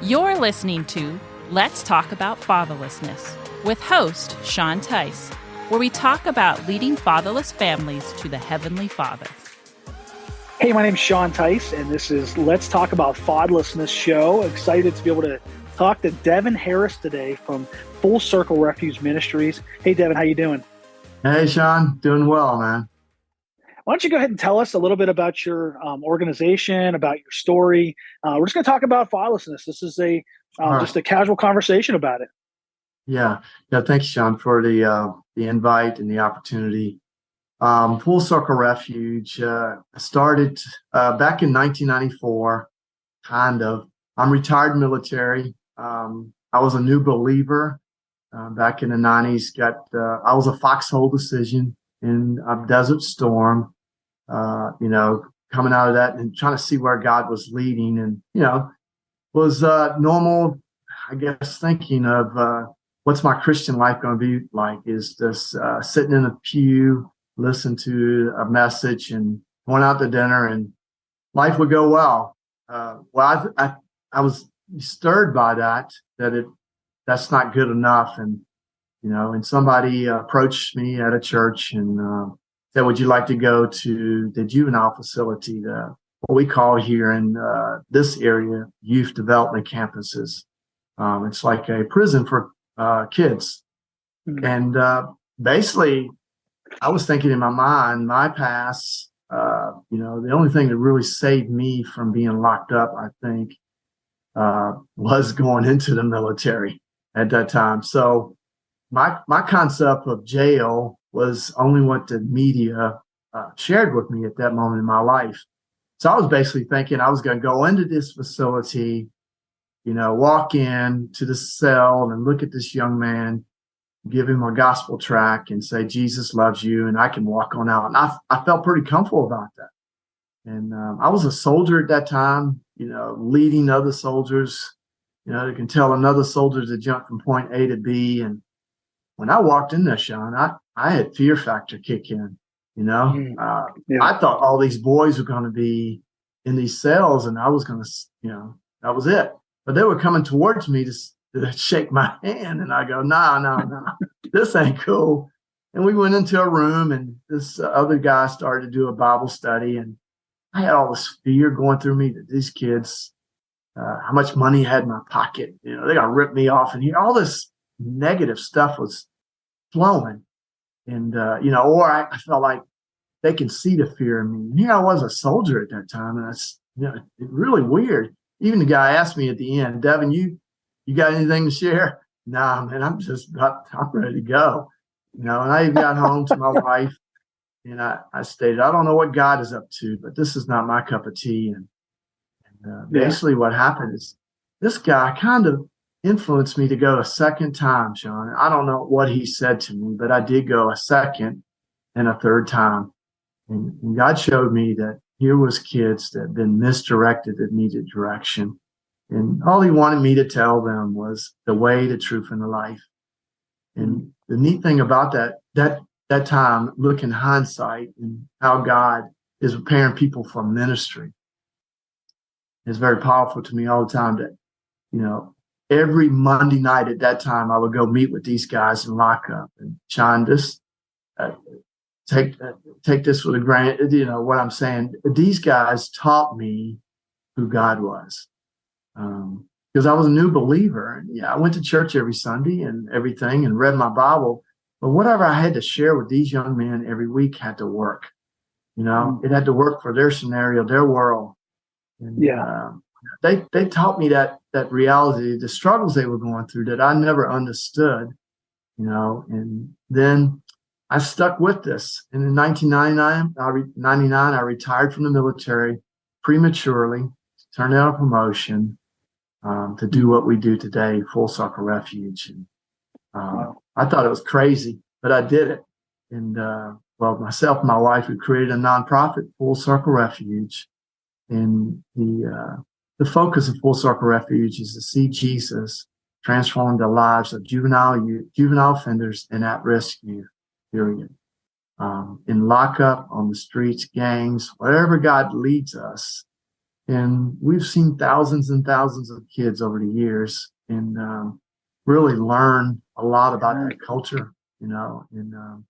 You're listening to Let's Talk About Fatherlessness with host Sean Teis, where we talk about leading fatherless families to the Heavenly Father. Hey, my name's Sean Teis, and this is Let's Talk About Fatherlessness show. Excited to be able to talk to Devon Harris today from Circle Refuge Ministries. Hey, Devon, how you doing? Hey, Sean. Doing well, man. Why don't you go ahead and tell us a little bit about your organization, about your story. We're just going to talk about fatherlessness. This is just a casual conversation about it. Yeah. Thanks, Sean, for the invite and the opportunity. Full Circle Refuge started back in 1994, kind of. I'm retired military. I was a new believer back in the 90s. I was a foxhole decision in a desert storm, coming out of that and trying to see where God was leading, and was normal, I guess, thinking of what's my Christian life going to be like? Is this sitting in a pew, listen to a message, and going out to dinner, and life would go well. I was stirred by that's not good enough, and somebody approached me at a church and said, "Would you like to go to the juvenile facility, what we call here in this area, Youth Development Campuses? It's like a prison for kids." Mm-hmm. And basically, I was thinking in my mind, my past, the only thing that really saved me from being locked up, I think, was going into the military at that time. So my concept of jail was only what the media shared with me at that moment in my life. So I was basically thinking I was going to go into this facility, walk in to the cell and look at this young man, give him a gospel tract and say, "Jesus loves you," and I can walk on out. And I felt pretty comfortable about that. And I was a soldier at that time, leading other soldiers, that can tell another soldier to jump from point A to B. And when I walked in there, Sean, I had fear factor kick in, I thought all these boys were going to be in these cells and I was going to, that was it. But they were coming towards me to shake my hand. And I go, no, this ain't cool. And we went into a room and this other guy started to do a Bible study. And I had all this fear going through me that these kids, how much money I had in my pocket, they're going to rip me off. And all this negative stuff was flowing. And, or I felt like they can see the fear in me. And here I was, a soldier at that time. And it's really weird. Even the guy asked me at the end, "Devon, you got anything to share?" "Nah, man, I'm ready to go." And I even got home to my wife and I stated, "I don't know what God is up to, but this is not my cup of tea." And basically what happened is this guy kind of influenced me to go a second time, Sean. I don't know what he said to me, but I did go a second and a third time. And God showed me that here was kids that had been misdirected, that needed direction. And all he wanted me to tell them was the way, the truth, and the life. And the neat thing about that time, look in hindsight and how God is preparing people for ministry, is very powerful to me all the time. That, every Monday night at that time, I would go meet with these guys in lockup. And Sean, take this with a grain, what I'm saying. These guys taught me who God was. Because I was a new believer. And I went to church every Sunday and everything and read my Bible. But whatever I had to share with these young men every week had to work. It had to work for their scenario, their world. And, they taught me that reality, the struggles they were going through that I never understood, and then I stuck with this. And in 1999, I retired from the military prematurely, turned down a promotion to do what we do today, Full Circle Refuge. And I thought it was crazy, but I did it. And myself and my wife, we created a nonprofit, Full Circle Refuge. And the focus of Full Circle Refuge is to see Jesus transform the lives of juvenile offenders and at-risk youth, period. In lockup, on the streets, gangs, wherever God leads us. And we've seen thousands and thousands of kids over the years, and really learn a lot about that culture, and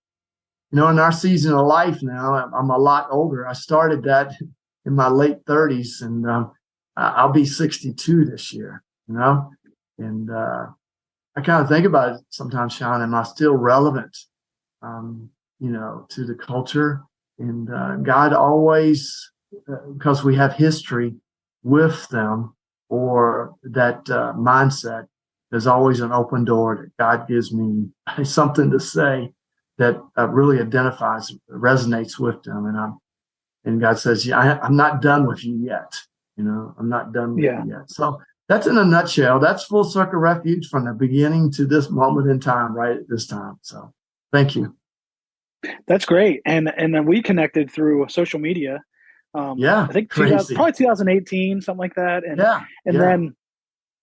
in our season of life now, I'm a lot older. I started that in my late 30s, and I'll be 62 this year, and I kind of think about it sometimes, Sean, am I still relevant, to the culture? And God always, because we have history with them, or that mindset, there's always an open door that God gives me something to say that really resonates with them. And God says, yeah, I'm not done with you yet. I'm not done with you yet. So that's in a nutshell. That's Full Circle Refuge from the beginning to this moment in time, right at this time. So thank you. That's great. And then we connected through social media. I think probably 2018, something like that. And then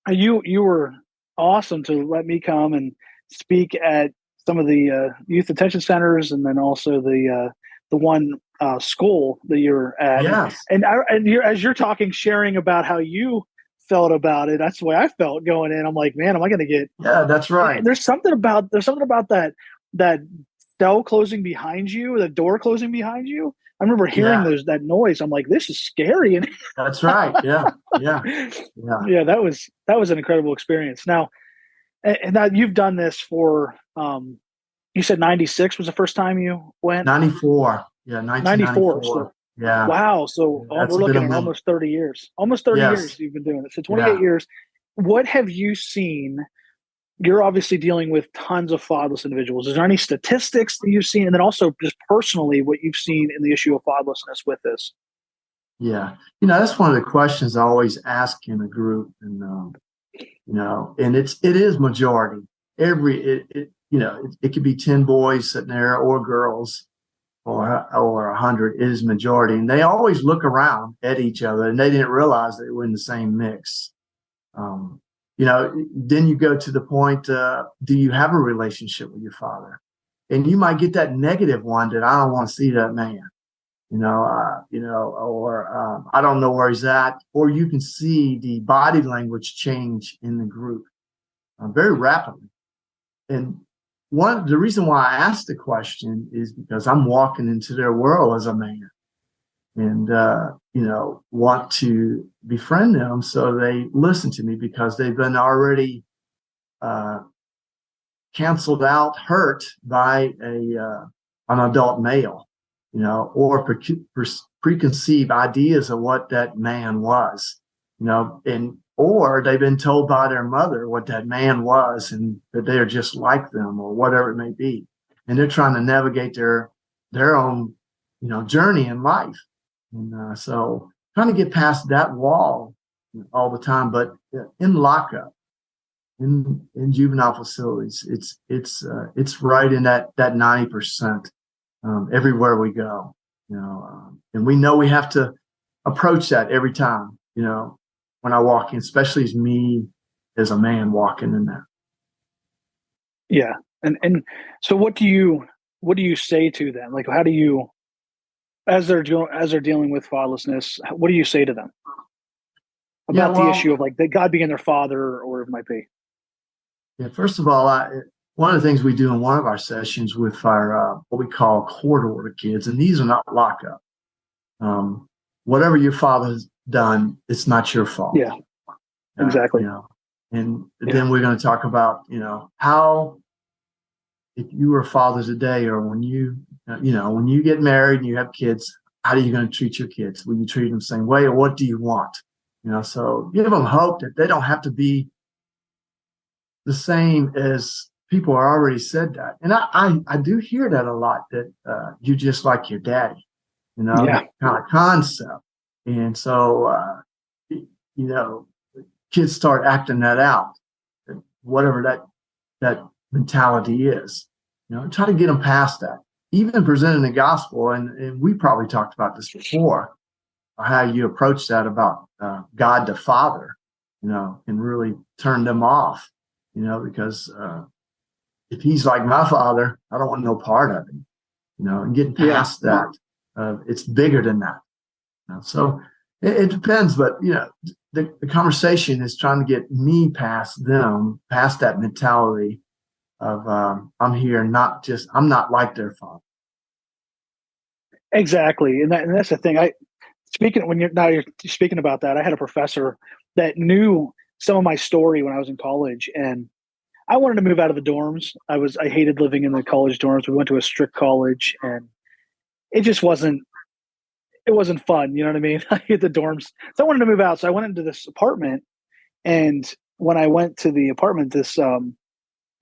you were awesome to let me come and speak at some of the youth detention centers, and then also the one school that you're at. Yes. And you're, as you're talking, sharing about how you felt about it. That's the way I felt going in. I'm like, man, am I going to get? Yeah, that's right. There's something about that cell closing behind you, the door closing behind you. I remember hearing that noise. I'm like, this is scary. And that's right. Yeah. That was an incredible experience. Now, and now you've done this for, you said 96 was the first time you went? 94. Yeah, 1994. So, yeah. Wow. So we're looking at almost 30 years. Almost 30 years you've been doing it. So 28 years. What have you seen? You're obviously dealing with tons of fatherless individuals. Is there any statistics that you've seen? And then also just personally what you've seen in the issue of fatherlessness with this? Yeah. That's one of the questions I always ask in a group. And, and it is majority. It could be 10 boys sitting there or girls or 100. It is majority. And they always look around at each other, and they didn't realize they were in the same mix. Then you go to the point, do you have a relationship with your father? And you might get that negative one that I don't want to see that man, or I don't know where he's at. Or you can see the body language change in the group very rapidly. And the reason why I asked the question is because I'm walking into their world as a man, and want to befriend them, so they listen to me, because they've been already canceled out, hurt by an adult male, or preconceived ideas of what that man was, or they've been told by their mother what that man was, and that they're just like them, or whatever it may be, and they're trying to navigate their own journey in life. And so trying to get past that wall all the time. But in lockup, in juvenile facilities, it's right in that 90% everywhere we go. And we know we have to approach that every time. When I walk in, especially as me as a man walking in there. Yeah, and so what do you say to them? Like, how do you? As they're dealing with fatherlessness, what do you say to them about the issue of that God being their father, or whatever it might be? Yeah, first of all, one of the things we do in one of our sessions with our what we call court order kids, and these are not lockup. Whatever your father's done, it's not your fault. Yeah, exactly. And then we're going to talk about how, if you were a father today, or when you get married and you have kids, how are you going to treat your kids? Will you treat them the same way, or what do you want? So give them hope that they don't have to be the same as people are already said that. And I do hear that a lot, that you just like your daddy, that kind of concept. And so, kids start acting that out, whatever that mentality is. Try to get them past that. Even presenting the gospel, and we probably talked about this before, how you approach that about God the Father, and really turn them off, because if he's like my father, I don't want no part of him, and getting past that. It's bigger than that. So It depends, but the conversation is trying to get me past them, past that mentality of I'm here, I'm not like their father. Exactly, and that's the thing. You're speaking about that, I had a professor that knew some of my story when I was in college, and I wanted to move out of the dorms. I hated living in the college dorms. We went to a strict college, and it just wasn't fun. You know what I mean? I hate the dorms, so I wanted to move out. So I went into this apartment, and when I went to the apartment, this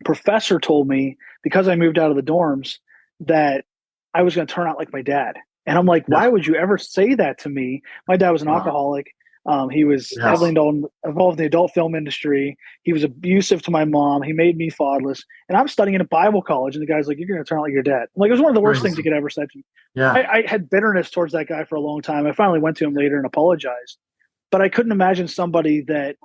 professor told me because I moved out of the dorms that I was going to turn out like my dad. And I'm like, Yeah. why would you ever say that to me? My dad was an Wow. alcoholic. He was Yes. heavily involved in the adult film industry. He was abusive to my mom. He made me fatherless. And I'm studying in a Bible college, and the guy's like, "You're going to turn out like your dad." Like, it was one of the worst things he could ever said to me. Yeah. I had bitterness towards that guy for a long time. I finally went to him later and apologized. But I couldn't imagine somebody that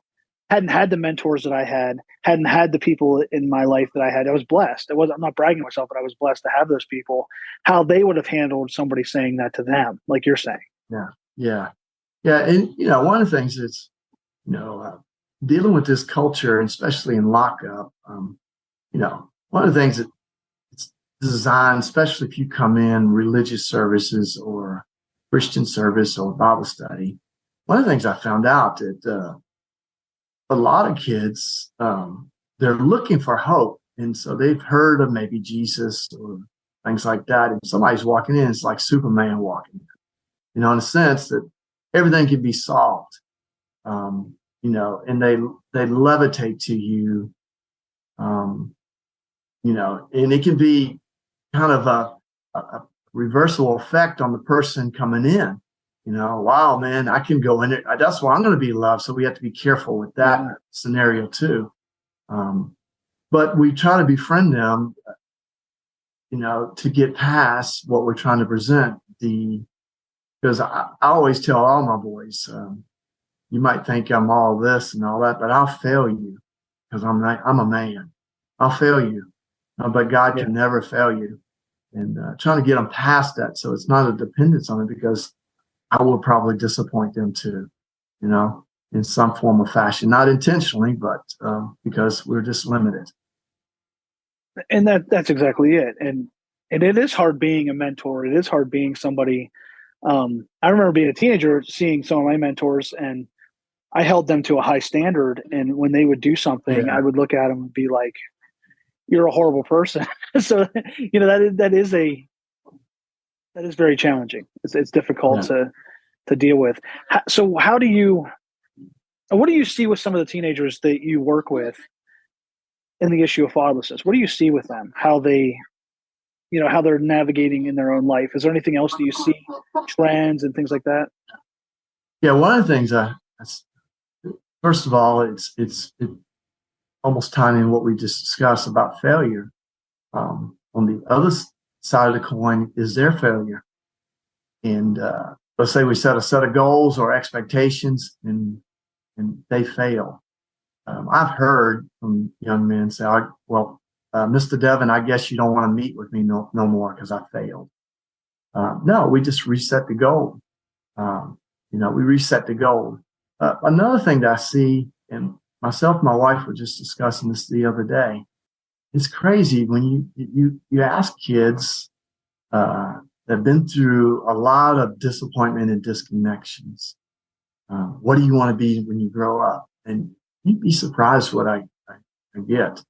hadn't had the mentors that I had, hadn't had the people in my life that I had. I was blessed. I'm not bragging myself, but I was blessed to have those people, how they would have handled somebody saying that to them, like you're saying. Yeah. Yeah. Yeah. And, one of the things is, dealing with this culture, especially in lockup, one of the things that it's designed, especially if you come in religious services or Christian service or Bible study, one of the things I found out that a lot of kids, they're looking for hope. And so they've heard of maybe Jesus or things like that. And somebody's walking in, it's like Superman walking in, in a sense that everything can be solved, and they levitate to you, and it can be kind of a reversible effect on the person coming in. Wow, man, I can go in it. That's why I'm going to be loved. So we have to be careful with that scenario too. But we try to befriend them, to get past what we're trying to present. Because I always tell all my boys, you might think I'm all this and all that, but I'll fail you because I'm a man. I'll fail you, but God can never fail you. And trying to get them past that, so it's not a dependence on it, because I will probably disappoint them too, in some form or fashion, not intentionally, but because we're just limited. And that's exactly it. And it is hard being a mentor. It is hard being somebody. I remember being a teenager, seeing some of my mentors, and I held them to a high standard. And when they would do something, I would look at them and be like, "You're a horrible person." So, that is very challenging. It's difficult to deal with. So what do you see with some of the teenagers that you work with in the issue of fatherlessness? What do you see with them? How they're navigating in their own life? Is there anything else that you see, trends and things like that? Yeah, one of the things, first of all, it's almost tying in what we just discussed about failure. On the other side of the coin is their failure. And let's say we set a set of goals or expectations, and they fail. I've heard from young men say, Mr. Devon, I guess you don't want to meet with me no more because I failed. No, we just reset the goal. We reset the goal. Another thing that I see, and myself and my wife were just discussing this the other day, it's crazy when you ask kids that have been through a lot of disappointment and disconnections, what do you want to be when you grow up? And you'd be surprised what I get.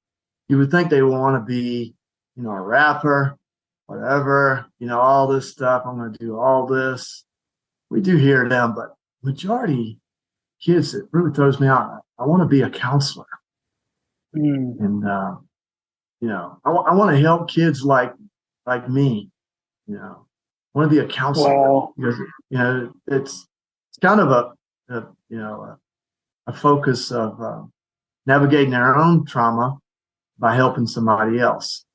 You would think they would want to be, a rapper, whatever, all this stuff. I'm going to do all this. We do hear them, but majority kids, it really throws me out. I want to be a counselor. And, I want to help kids like me, I want to be a counselor. Wow. Because, it's kind of a focus of navigating their own trauma by helping somebody else.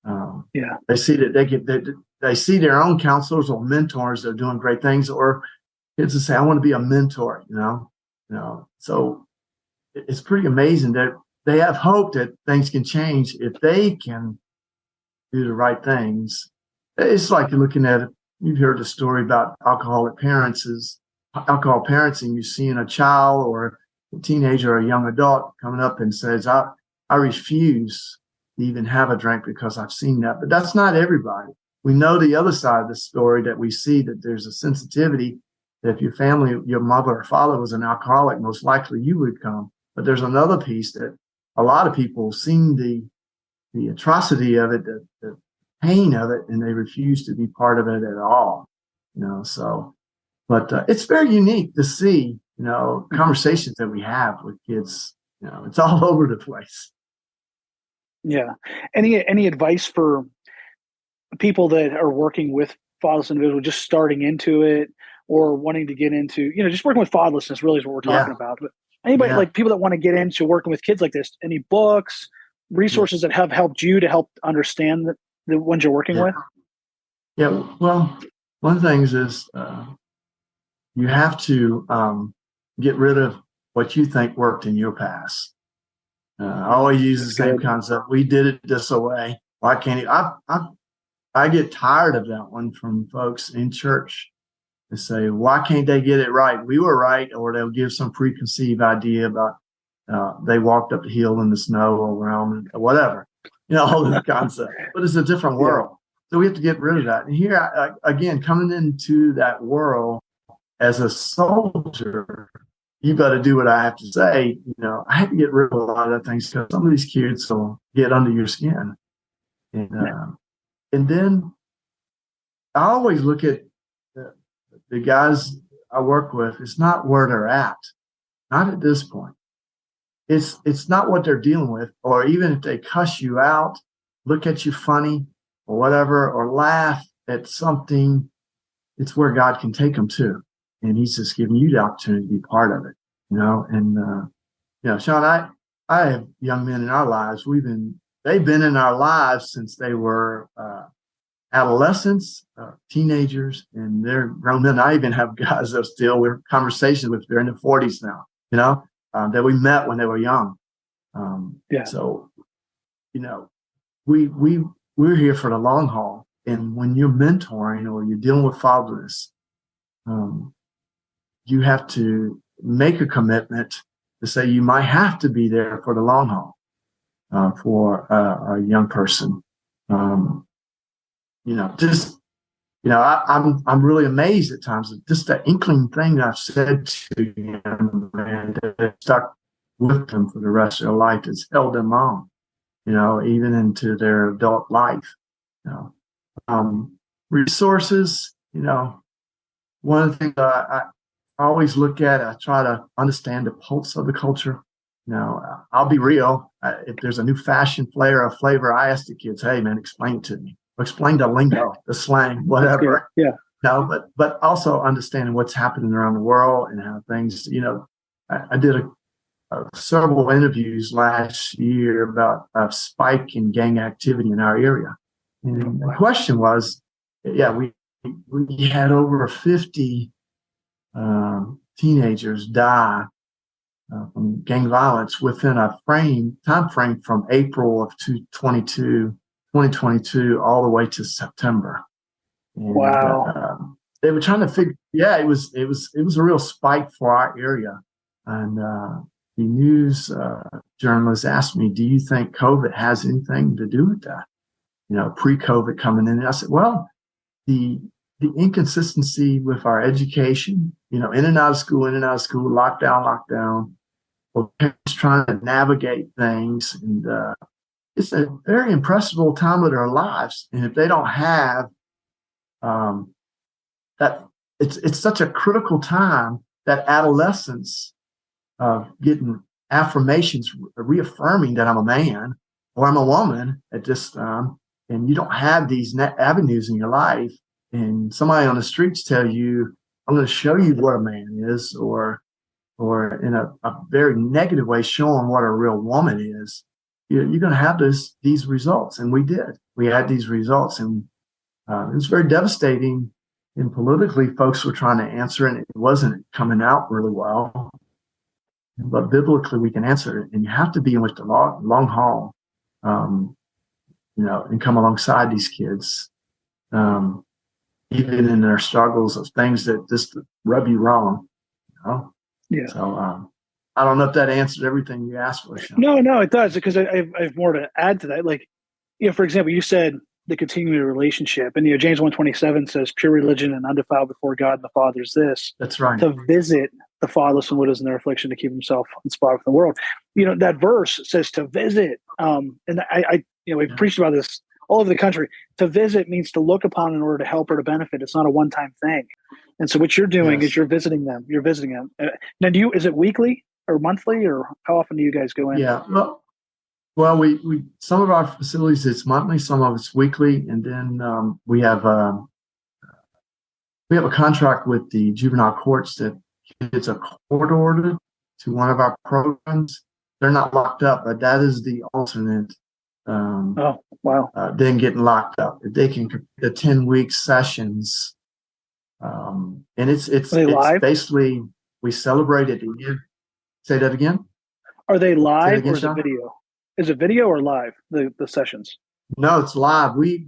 They see that they see their own counselors or mentors that are doing great things, or kids that say, I want to be a mentor, So it's pretty amazing that they have hope that things can change if they can do the right things. It's like you're looking at it. You've heard the story about alcoholic parents. alcohol parenting, you're seeing a child or a teenager or a young adult coming up and says, I refuse to even have a drink because I've seen that. But that's not everybody. We know the other side of the story, that we see that there's a sensitivity that if your family, your mother or father was an alcoholic, most likely you would come. But there's another piece that a lot of people have seen the atrocity of it, the pain of it, and they refuse to be part of it at all. So, but it's very unique to see, conversations that we have with kids. It's all over the place. Yeah. Any advice for people that are working with fatherless individuals, just starting into it or wanting to get into, just working with fatherlessness really is what we're talking about. But anybody, like people that want to get into working with kids like this, any books, resources that have helped you to help understand the ones you're working with? Yeah. Well, one of the things is you have to get rid of what you think worked in your past. I always use the same concept. We did it this way. Why can't it? I get tired of that one from folks in church. They say, why can't they get it right? We were right. Or they'll give some preconceived idea about they walked up the hill in the snow around whatever, all this concept. But it's a different world. So we have to get rid of that. And here, again, coming into that world as a soldier, you got to do what I have to say. I have to get rid of a lot of things because some of these kids will get under your skin. And then I always look at the guys I work with. It's not where they're at, not at this point. It's not what they're dealing with, or even if they cuss you out, look at you funny or whatever, or laugh at something, it's where God can take them to. And he's just giving you the opportunity to be part of it, And, Sean, I have young men in our lives. They've been in our lives since they were adolescents, teenagers, and they're grown men. I even have guys that we're conversations with. They're in their 40s now, that we met when they were young. So, we're here for the long haul. And when you're mentoring or you're dealing with fatherlessness, you have to make a commitment to say you might have to be there for the long haul for a young person. I'm really amazed at times at just that inkling thing that I've said to him, and that stuck with them for the rest of their life. It's held them on, even into their adult life. Resources, one of the things I always look at, I try to understand the pulse of the culture. I'll be real. If there's a new fashion flavor, I ask the kids, hey, man, explain it to me. Explain the lingo, the slang, whatever. Yeah. But also understanding what's happening around the world and how things, I did several interviews last year about a spike in gang activity in our area. And the question was, we had over 50 teenagers die from gang violence within a time frame from April of 2022 all the way to September. And, wow. They were trying to figure. Yeah, it was a real spike for our area. And the news journalist asked me, "Do you think COVID has anything to do with that?" Pre-COVID coming in, and I said, "Well, the inconsistency with our education, in and out of school, lockdown. Well, parents trying to navigate things, and it's a very impressionable time of their lives. And if they don't have that, it's such a critical time, that adolescence of getting affirmations, reaffirming that I'm a man or I'm a woman at this time, and you don't have these avenues in your life, and somebody on the streets tell you, I'm going to show you what a man is, or in a very negative way, showing what a real woman is, you're going to have these results. And we did. We had these results, and it was very devastating. And politically, folks were trying to answer it, and it wasn't coming out really well. But biblically, we can answer it, and you have to be in with the long haul, and come alongside these kids. even in their struggles of things that just rub you wrong. Yeah. So I don't know if that answered everything you asked for, Sean. No, it does, because I have more to add to that. Like, for example, you said the continuing relationship, and James 1:27 says, "Pure religion and undefiled before God and the Father is this: That's right. to visit the fatherless and widows in their affliction, to keep himself inspired from the world." That verse says to visit, and we've preached about this all over the country. To visit means to look upon in order to help or to benefit. It's not a one-time thing. And so what you're doing is you're visiting them. You're visiting them. Now, is it weekly or monthly, or how often do you guys go in? Yeah. Well, we some of our facilities it's monthly, some of it's weekly, and then we have a contract with the juvenile courts that it's a court order to one of our programs. They're not locked up, but that is the alternate. Oh, wow! Then getting locked up, if they can complete the 10-week sessions, and it's live? basically we celebrate it again. Say that again. Are they live again, or is it video? Is it video or live, the sessions? No, it's live. We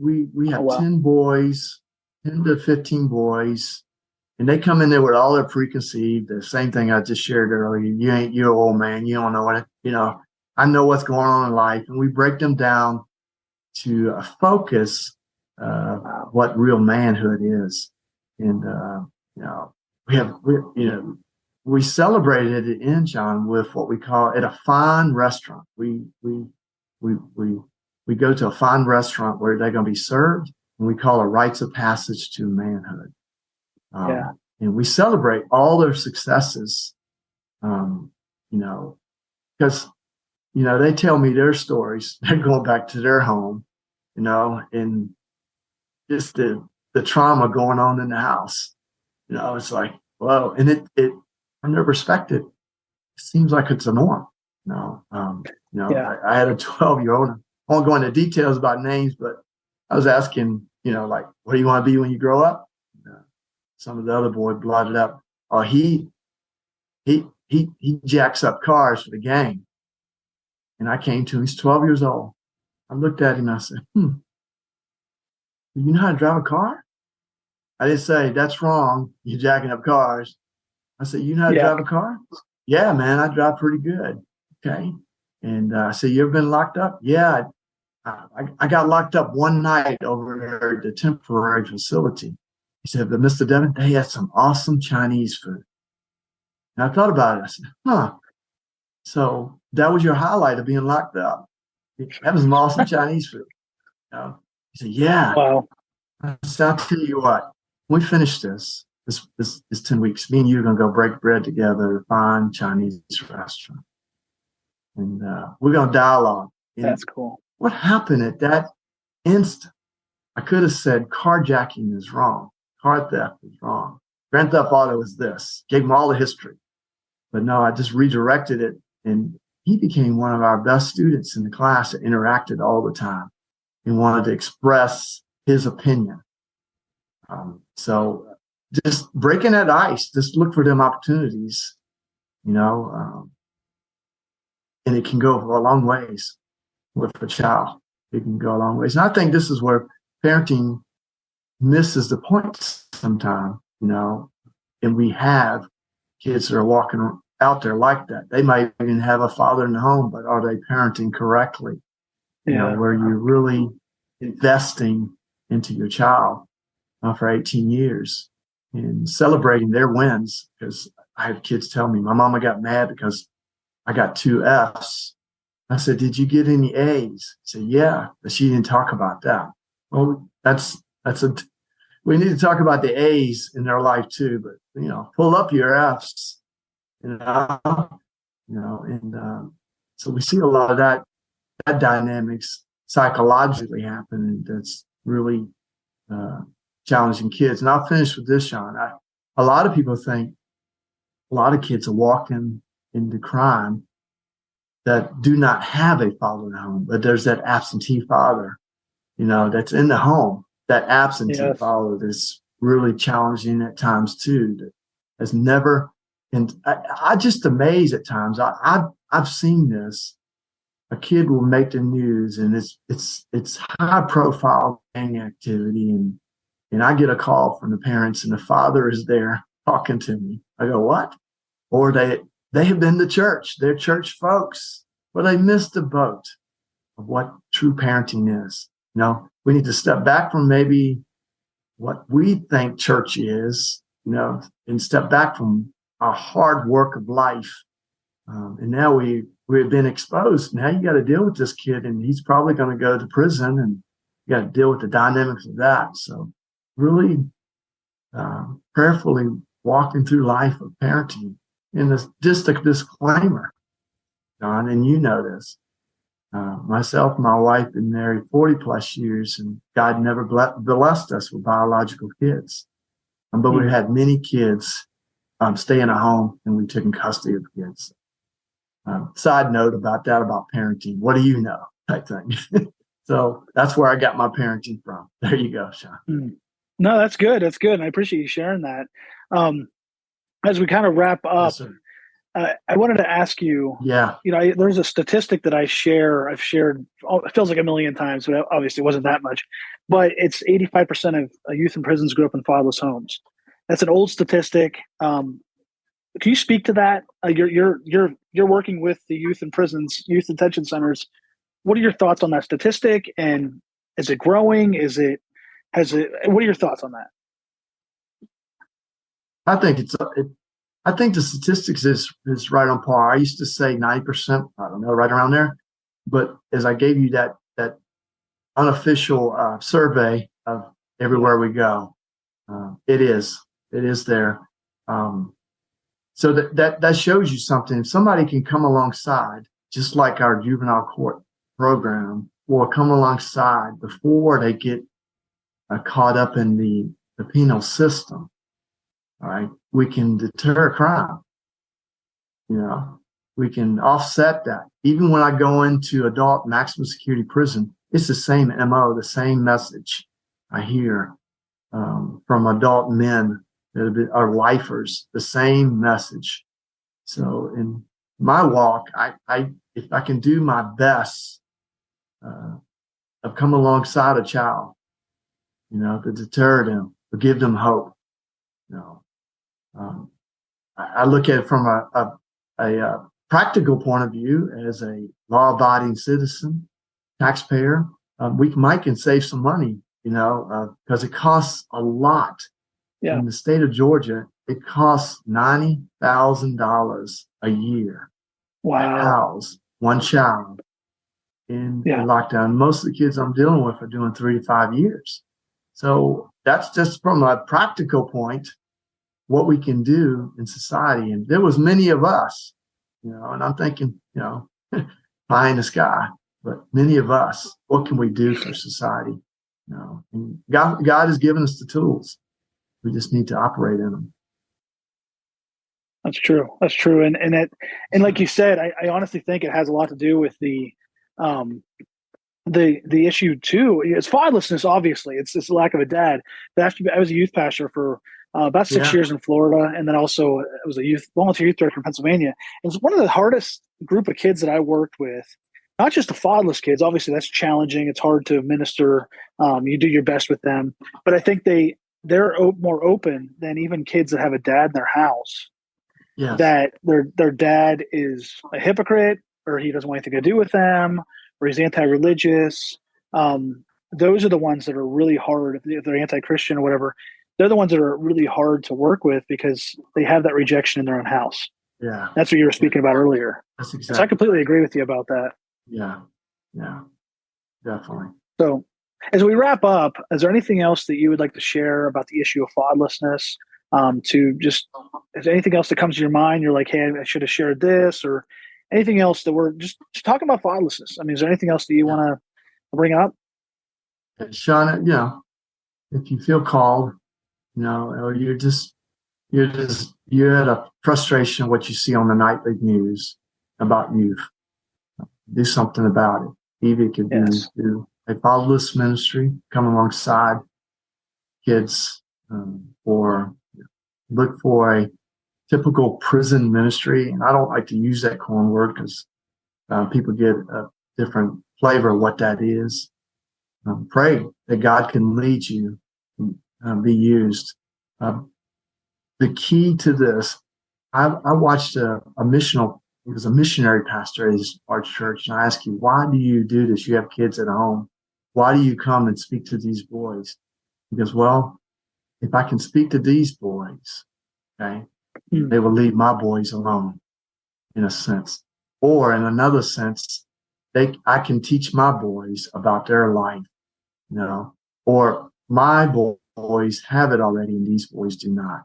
have 10 boys, 10 to 15 boys, and they come in there with all their preconceived, the same thing I just shared earlier. You're an old man. You don't know what I know what's going on in life, and we break them down to focus what real manhood is. And we celebrated it in John with what we call at a fine restaurant. We go to a fine restaurant where they're going to be served, and we call it rites of passage to manhood. And we celebrate all their successes, because they tell me their stories. They're going back to their home, and just the trauma going on in the house. It's like, whoa. And it from their perspective, it seems like it's a norm. I had a 12-year-old. I won't go into details about names, but I was asking, like, what do you want to be when you grow up? Some of the other boy blotted up. Oh, he jacks up cars for the gang. And I came to him. He's 12 years old. I looked at him and I said, "Do you know how to drive a car?" I didn't say, "That's wrong. You're jacking up cars." I said, "You know how to drive a car?" "Yeah, man, I drive pretty good." Okay. And I said, "You ever been locked up?" "Yeah, I got locked up one night over at the temporary facility." He said, "But Mr. Devon, they had some awesome Chinese food." And I thought about it. I said, so that was your highlight of being locked up? That was some awesome Chinese food. He said, "Yeah." Wow. I said, "I'll tell you what, when we finish this 10 weeks, me and you are going to go break bread together at a fine Chinese restaurant. And we're going to dialogue." And that's cool. What happened at that instant? I could have said carjacking is wrong. Car theft is wrong. Grand theft auto is this. Gave him all the history. But no, I just redirected it. And he became one of our best students in the class that interacted all the time and wanted to express his opinion. So just breaking that ice, just look for them opportunities, and it can go a long ways with a child. It can go a long ways. And I think this is where parenting misses the point sometimes, and we have kids that are walking out there like that. They might even have a father in the home, but are they parenting correctly? Where you're really investing into your child for 18 years and celebrating their wins. Because I have kids tell me, "My mama got mad because I got 2 Fs. I said, "Did you get any A's?" She said, "Yeah," but she didn't talk about that. Well, we need to talk about the A's in their life too, but pull up your F's, and so we see a lot of that dynamics psychologically happening. That's really challenging kids. And I'll finish with this, Sean. A lot of people think a lot of kids are walking into crime that do not have a father in the home, but there's that absentee father, that's in the home. That absentee father that's really challenging at times too. That has never, and I just amazed at times. I've seen this. A kid will make the news, and it's high profile gang activity, and and I get a call from the parents and the father is there talking to me. I go, what? Or they have been to church. They're church folks, but they missed the boat of what true parenting is. We need to step back from maybe what we think church is, and step back from our hard work of life. And now we've been exposed. Now you got to deal with this kid, and he's probably going to go to prison, and you got to deal with the dynamics of that. So really prayerfully walking through life of parenting. And just a disclaimer, John, and you know this. Myself and my wife been married 40 plus years, and God never blessed us with biological kids. But we had many kids stay in a home, and we took in custody of kids. Side note about parenting. What do you know? Type thing. So that's where I got my parenting from. There you go, Sean. No, that's good. That's good. And I appreciate you sharing that. As we kind of wrap up, Yes, I wanted to ask you, there's a statistic that I've shared, it feels like a million times, but obviously it wasn't that much, but it's 85% of youth in prisons grew up in fatherless homes. That's an old statistic. Can you speak to that? You're working with the youth in prisons, youth detention centers. What are your thoughts on that statistic? And is it growing? What are your thoughts on that? I think the statistics is right on par. I used to say 90%, I don't know, right around there. But as I gave you that unofficial survey of everywhere we go, it is there. So that shows you something. If somebody can come alongside, just like our juvenile court program, or come alongside before they get caught up in the penal system, all right, we can deter crime. We can offset that. Even when I go into adult maximum security prison, it's the same MO, the same message I hear from adult men that are lifers, the same message. So in my walk, if I can do my best, I've come alongside a child, to deter them, to give them hope. I look at it from a practical point of view as a law-abiding citizen, taxpayer. We can save some money, because it costs a lot. Yeah. In the state of Georgia, it costs $90,000 a year to house one child in lockdown. Most of the kids I'm dealing with are doing 3 to 5 years. So that's just from a practical point, what we can do in society. And there was many of us, and I'm thinking, pie in the sky, but many of us, what can we do for society? And God has given us the tools. We just need to operate in them. That's true. That's true. And like you said, I honestly think it has a lot to do with the issue too. It's fatherlessness. Obviously, it's the lack of a dad. But I was a youth pastor for about 6 years in Florida, and then also I was a volunteer youth director in Pennsylvania. It was one of the hardest group of kids that I worked with. Not just the fatherless kids. Obviously, that's challenging. It's hard to administer. You do your best with them, but I think they're more open than even kids that have a dad in their house. Yes. That their dad is a hypocrite, or he doesn't want anything to do with them, or he's anti-religious. Those are the ones that are really hard. If they're anti-Christian or whatever, they're the ones that are really hard to work with because they have that rejection in their own house. Yeah, that's what you were speaking about earlier. That's exactly. So I completely agree with you about that. Yeah, definitely. So, as we wrap up, is there anything else that you would like to share about the issue of fatherlessness? Is there anything else that comes to your mind? You're like, hey, I should have shared this, or anything else that we're just talking about fatherlessness. I mean, is there anything else that you want to bring up? Sean, if you feel called, or you're at a frustration of what you see on the nightly news about youth, do something about it. Either it could be through a fatherless ministry, come alongside kids, or look for a typical prison ministry. And I don't like to use that corn word because people get a different flavor of what that is. Pray that God can lead you be used. The key to this, I watched a missionary pastor at our church, and I asked him, why do you do this? You have kids at home. Why do you come and speak to these boys? He goes, well, if I can speak to these boys, okay, they will leave my boys alone, in a sense. Or in another sense, I can teach my boys about their life, or my boys have it already and these boys do not,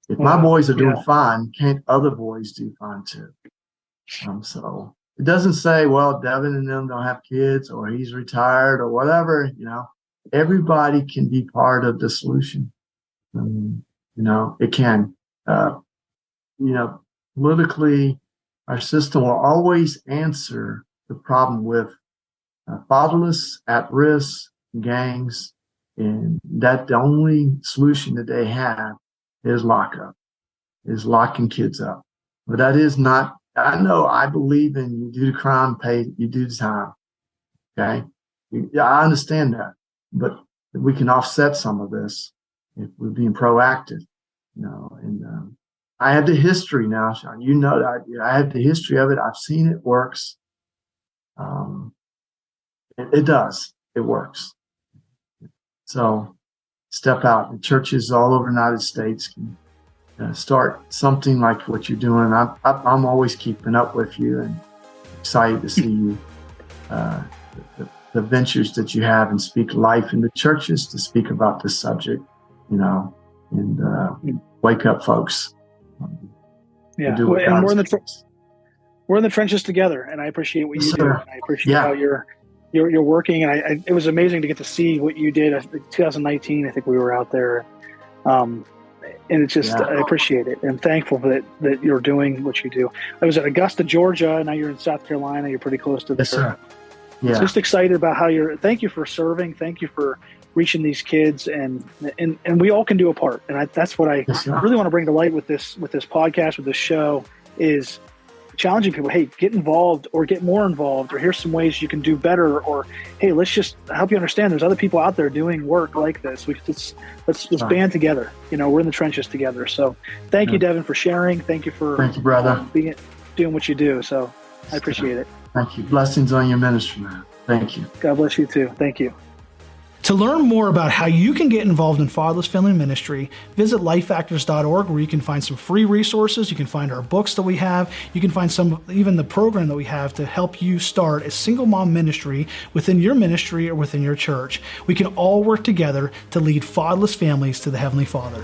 If my boys are doing fine, can't other boys do fine too? So it doesn't say, well, Devon and them don't have kids or he's retired or whatever, Everybody can be part of the solution. It can, politically, our system will always answer the problem with fatherless, at-risk, gangs, and that the only solution that they have is lockup, is locking kids up. But that is not, I believe in you do the crime, you do the time. Okay? I understand that. But we can offset some of this if we're being proactive, and I have the history now, Sean. That I have the history of it. I've seen it works. It does. It works. So step out. The churches all over the United States can start something like what you're doing. I'm always keeping up with you and excited to see you. The ventures that you have and speak life in the churches to speak about this subject, and wake up folks. Yeah, and we're in the trenches together, and I appreciate what you do. And I appreciate how you're working, and it was amazing to get to see what you did. 2019, I think we were out there, and it's just I appreciate it. I'm thankful that you're doing what you do. I was at Augusta, Georgia. Now you're in South Carolina. You're pretty close to there. Yes, sir. Yeah. Just excited about thank you for serving. Thank you for reaching these kids, and we all can do a part. And that's what I really want to bring to light with this podcast, with this show, is challenging people. Hey, get involved or get more involved, or here's some ways you can do better, or hey, let's just help you understand there's other people out there doing work like this. Let's band together. We're in the trenches together. So thank you, Devon, for sharing. Thank you for brother, doing what you do. So I appreciate it. Thank you. Blessings on your ministry, man. Thank you. God bless you too. Thank you. To learn more about how you can get involved in fatherless family ministry, visit lifefactors.org, where you can find some free resources. You can find our books that we have. You can find even the program that we have to help you start a single mom ministry within your ministry or within your church. We can all work together to lead fatherless families to the Heavenly Father.